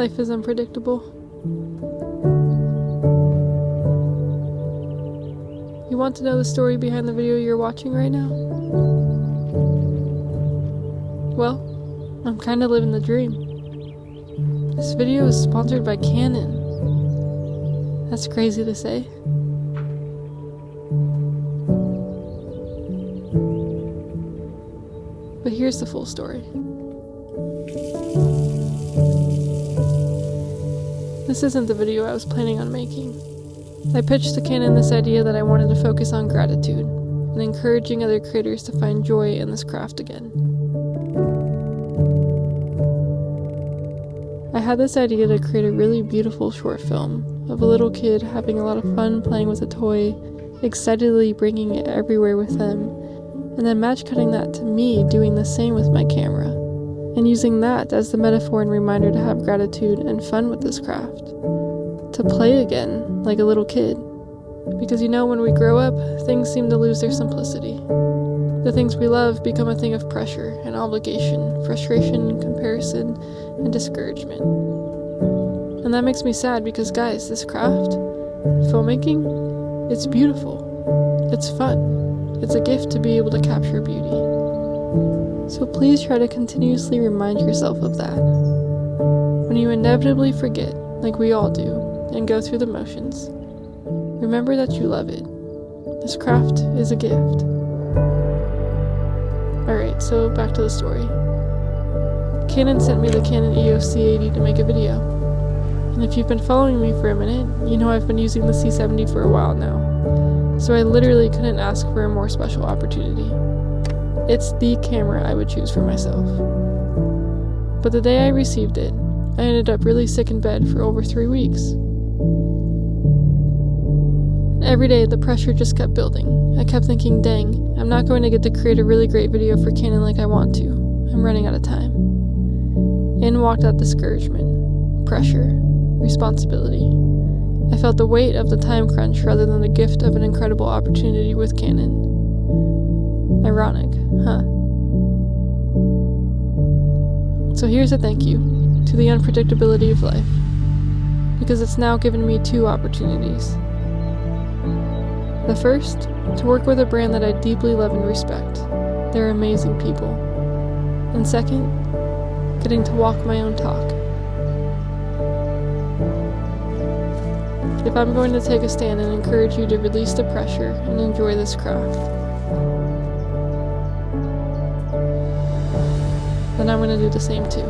Life is unpredictable. You want to know the story behind the video you're watching right now? Well, I'm kinda living the dream. This video is sponsored by Canon. That's crazy to say. But here's the full story. This isn't the video I was planning on making. I pitched to Canon this idea that I wanted to focus on gratitude and encouraging other creators to find joy in this craft again. I had this idea to create a really beautiful short film of a little kid having a lot of fun playing with a toy, excitedly bringing it everywhere with them, and then match cutting that to me doing the same with my camera, and using that as the metaphor and reminder to have gratitude and fun with this craft. To play again, like a little kid. Because when we grow up, things seem to lose their simplicity. The things we love become a thing of pressure and obligation, frustration, comparison, and discouragement. And that makes me sad because guys, this craft, filmmaking, it's beautiful. It's fun. It's a gift to be able to capture beauty. So please try to continuously remind yourself of that. When you inevitably forget, like we all do, and go through the motions, remember that you love it. This craft is a gift. Alright, so back to the story. Canon sent me the Canon EOS C80 to make a video. And if you've been following me for a minute, you know I've been using the C70 for a while now. So I literally couldn't ask for a more special opportunity. It's the camera I would choose for myself. But the day I received it, I ended up really sick in bed for over 3 weeks. Every day the pressure just kept building. I kept thinking, dang, I'm not going to get to create a really great video for Canon like I want to. I'm running out of time. In walked that discouragement, pressure, responsibility. I felt the weight of the time crunch rather than the gift of an incredible opportunity with Canon. Ironic, huh? So here's a thank you to the unpredictability of life, because it's now given me 2 opportunities. The first, to work with a brand that I deeply love and respect. They're amazing people. And second, getting to walk my own talk. If I'm going to take a stand and encourage you to release the pressure and enjoy this craft, then I'm going to do the same too.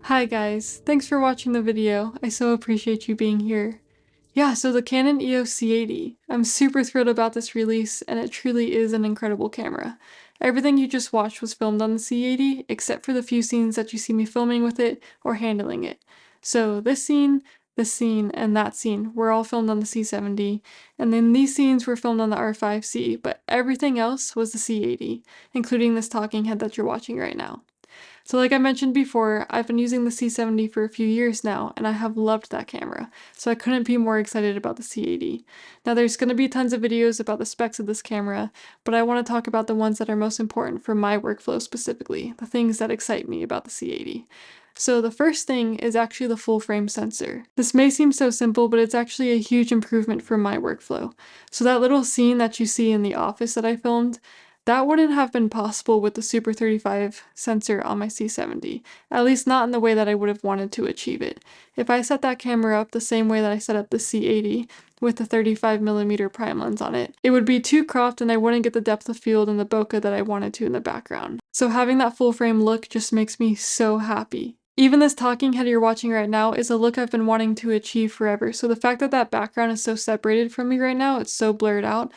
Hi guys, thanks for watching the video. I so appreciate you being here. Yeah, so the Canon EOS C80. I'm super thrilled about this release, and it truly is an incredible camera. Everything you just watched was filmed on the C80, except for the few scenes that you see me filming with it or handling it. So this scene, and that scene were all filmed on the C70, and then these scenes were filmed on the R5C, but everything else was the C80, including this talking head that you're watching right now. So like I mentioned before, I've been using the C70 for a few years now, and I have loved that camera, so I couldn't be more excited about the C80. Now there's going to be tons of videos about the specs of this camera, but I want to talk about the ones that are most important for my workflow specifically, the things that excite me about the C80. So the first thing is actually the full frame sensor. This may seem so simple, but it's actually a huge improvement for my workflow. So that little scene that you see in the office that I filmed, That wouldn't have been possible with the Super 35 sensor on my C70, at least not in the way that I would have wanted to achieve it. If I set that camera up the same way that I set up the C80 with the 35mm prime lens on it, it would be too cropped and I wouldn't get the depth of field and the bokeh that I wanted to in the background. So having that full frame look just makes me so happy. Even this talking head you're watching right now is a look I've been wanting to achieve forever, so the fact that that background is so separated from me right now, it's so blurred out,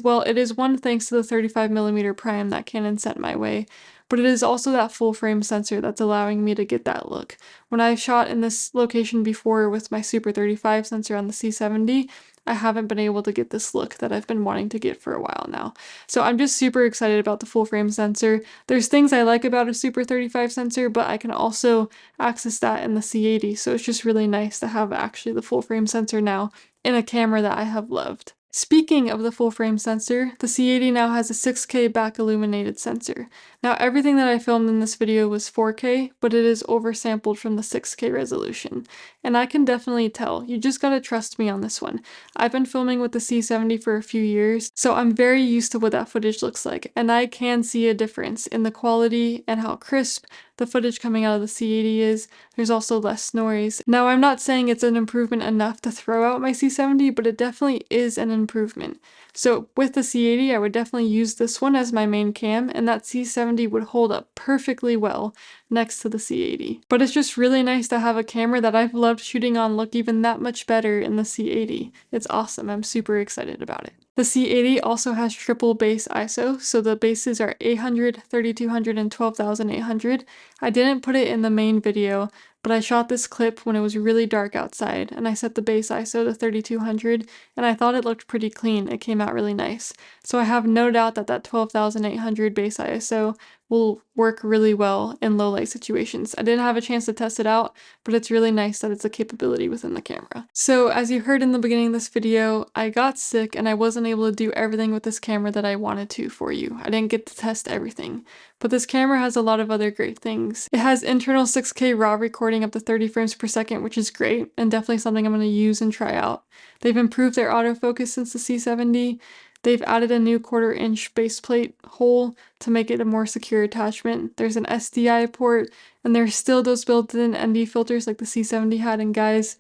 well, it is one thanks to the 35mm prime that Canon sent my way, but it is also that full frame sensor that's allowing me to get that look. When I shot in this location before with my Super 35 sensor on the C70, I haven't been able to get this look that I've been wanting to get for a while now. So I'm just super excited about the full frame sensor. There's things I like about a Super 35 sensor, but I can also access that in the C80, so it's just really nice to have actually the full frame sensor now in a camera that I have loved. Speaking of the full frame sensor, the C80 now has a 6K back illuminated sensor. Now everything that I filmed in this video was 4K, but it is oversampled from the 6K resolution. And I can definitely tell, you just gotta trust me on this one. I've been filming with the C70 for a few years, so I'm very used to what that footage looks like, and I can see a difference in the quality and how crisp the footage coming out of the C80 is. There's also less noise. Now I'm not saying it's an improvement enough to throw out my C70, but it definitely is an improvement. So with the C80, I would definitely use this one as my main cam, and that C70 would hold up perfectly well next to the C80. But it's just really nice to have a camera that I've loved shooting on look even that much better in the C80. It's awesome. I'm super excited about it. The C80 also has triple base ISO, so the bases are 800, 3200, and 12800. I didn't put it in the main video, but I shot this clip when it was really dark outside, and I set the base ISO to 3200, and I thought it looked pretty clean. It came out really nice. So I have no doubt that that 12800 base ISO will work really well in low light situations. I didn't have a chance to test it out, but it's really nice that it's a capability within the camera. So as you heard in the beginning of this video, I got sick and I wasn't able to do everything with this camera that I wanted to for you. I didn't get to test everything. But this camera has a lot of other great things. It has internal 6K RAW recording up to 30 frames per second, which is great, and definitely something I'm going to use and try out. They've improved their autofocus since the C70. They've added a new 1/4-inch baseplate hole to make it a more secure attachment. There's an SDI port, and there's still those built-in ND filters like the C70 had, and guys,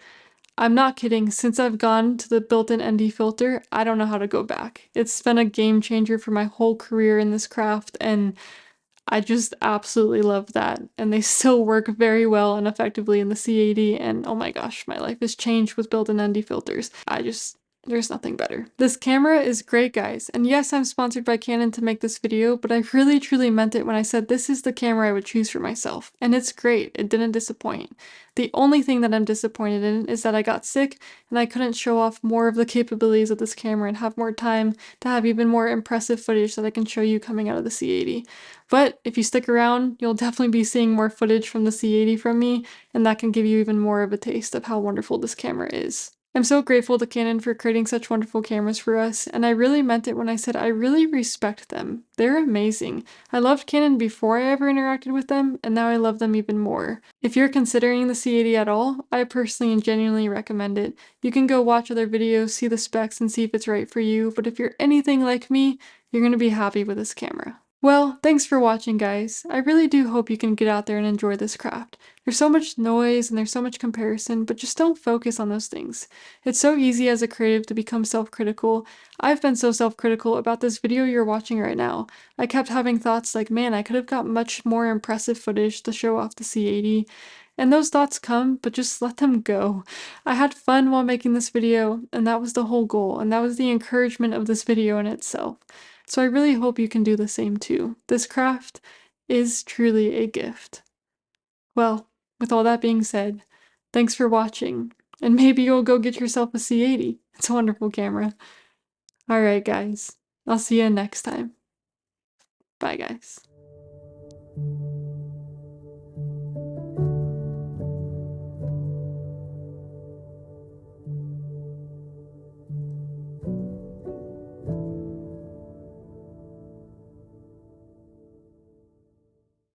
I'm not kidding, since I've gone to the built-in ND filter, I don't know how to go back. It's been a game changer for my whole career in this craft, and I just absolutely love that. And they still work very well and effectively in the C80, and oh my gosh, my life has changed with built-in ND filters. There's nothing better. This camera is great, guys, and yes, I'm sponsored by Canon to make this video, but I really truly meant it when I said this is the camera I would choose for myself, and it's great. It didn't disappoint. The only thing that I'm disappointed in is that I got sick and I couldn't show off more of the capabilities of this camera and have more time to have even more impressive footage that I can show you coming out of the C80. But if you stick around, you'll definitely be seeing more footage from the C80 from me, and that can give you even more of a taste of how wonderful this camera is. I'm so grateful to Canon for creating such wonderful cameras for us, and I really meant it when I said I really respect them. They're amazing. I loved Canon before I ever interacted with them, and now I love them even more. If you're considering the C80 at all, I personally and genuinely recommend it. You can go watch other videos, see the specs, and see if it's right for you, but if you're anything like me, you're going to be happy with this camera. Well, thanks for watching, guys. I really do hope you can get out there and enjoy this craft. There's so much noise and there's so much comparison, but just don't focus on those things. It's so easy as a creative to become self-critical. I've been so self-critical about this video you're watching right now. I kept having thoughts like, man, I could have got much more impressive footage to show off the C80. And those thoughts come, but just let them go. I had fun while making this video, and that was the whole goal, and that was the encouragement of this video in itself. So I really hope you can do the same too. This craft is truly a gift. Well, with all that being said, thanks for watching, and maybe you'll go get yourself a C80. It's a wonderful camera. Alright guys, I'll see you next time. Bye guys.